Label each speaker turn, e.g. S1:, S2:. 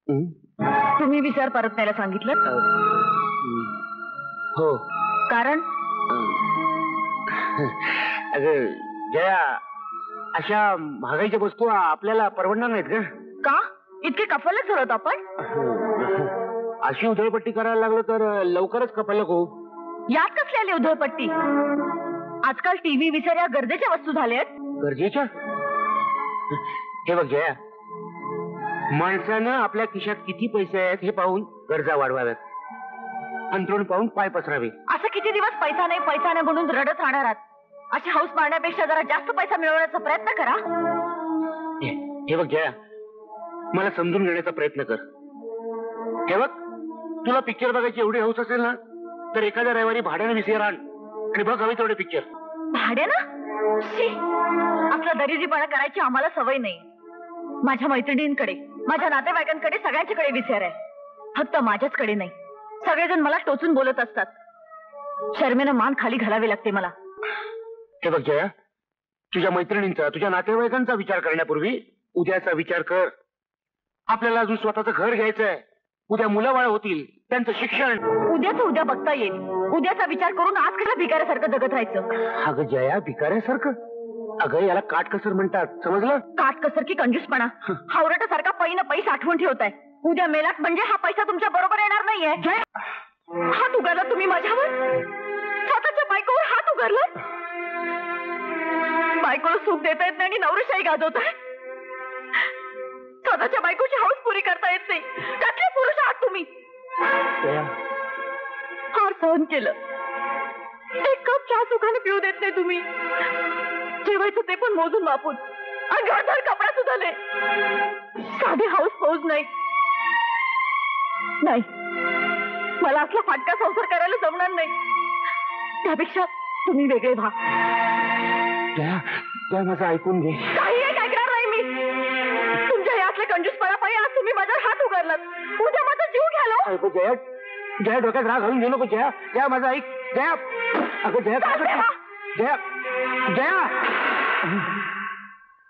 S1: तुम्ही विचार परत न्यायला सांगितलं?
S2: हो.
S1: कारण?
S2: अगं जया, अशा महागाईच्या वस्तू आपल्याला परवडणार नाहीत का?
S1: का इतके कफलच झालोत आपण?
S2: अशी उधळपट्टी करायला लागलो तर लवकरच कफलक होऊ.
S1: यात कसली उधळपट्टी? आजकाल टीव्ही विचार या गरजेच्या वस्तू झाल्यात.
S2: गरजेच्या? हे बघ जया, माणसानं आपल्या खिशात किती पैसे आहेत हे पाहून गरजा वाढवाव्यात, अंतरुण पाहून पाय पसरावे.
S1: असं किती दिवस पैसा नाही म्हणून रडत राहणार आहात? अशी हौस मारण्यापेक्षा जरा जास्त पैसा मिळवण्याचा प्रयत्न करा.
S2: हे बघ जया, मला समजून घेण्याचा प्रयत्न कर. हे बघ, तुला पिक्चर बघायची एवढी हौस असेल ना, तर एखाद्या रविवारी भाड्याने विसर आण आणि बघ हवे तेवढे पिक्चर.
S1: भाड्यानं? आपला दरिद्रीपणा करायची आम्हाला सवय नाही. माझ्या मैत्रिणींकडे, माझ्या नातेवाईकांकडे सगळ्यांच्याकडे विचार आहे, फक्त माझ्याचकडे नाही. सगळेजण मला टोचून बोलत असतात. शर्मेनं मान खाली घालावी लागते मला.
S2: हे बघ जया, तुझ्या मैत्रिणींचा, तुझ्या नातेवाईकांचा विचार करण्यापूर्वी उद्याचा विचार कर. आपल्याला अजून स्वतःचं घर घ्यायचंय. उद्या मुलं बाळ होतील, त्यांचं शिक्षण.
S1: उद्याच उद्या बघता येईल. उद्याचा विचार करून आज कशा भिकाऱ्यासारखं जगत राहायचं?
S2: अगं जया, भिकाऱ्यासारखं? अगं याला काटकसर म्हणतात, समजलं?
S1: काटकसर की कंजूसपणा? हावरटासारखा पै न पै साठवून ठेवताय. उद्या मेलात म्हणजे हा पैसा तुमच्या बरोबर येणार नाहीये. हात उगारला तुम्ही माझ्यावर? स्वतःच्या बायकोवर हात उगारला? बायकोला सुख देता येत नाही आणि नवरेशाही गाजवताय. स्वतःच्या बायकोची हौस पुरी करता येत नाही. कसले पुरुष आहात तुम्ही? फार सहन केलं. एक कप चहा सुखाने पिऊ देत नाही तुम्ही. जेवायचं ते पण मोजून मापून. अंगावर कपडा सुद्धा नाही. साधे हौस फौज नाही. नाही, मला असला फाटका संसार करायला जमणार नाही. त्यापेक्षा तुम्ही वेगळे व्हा.
S2: त्या माझं ऐकून घे.
S1: काही एक ऐकणार नाही मी. तुमच्या यातल्या कंजूसपणा पाहिजे आज तुम्ही माझ्यावर हात उगारलात. उद्या माझा जीव घ्यालो.
S2: जया, जया डोक्यात राग घालून घेऊ नको. जया, जया माझं ऐक. जया, अगं जया, जया, जया.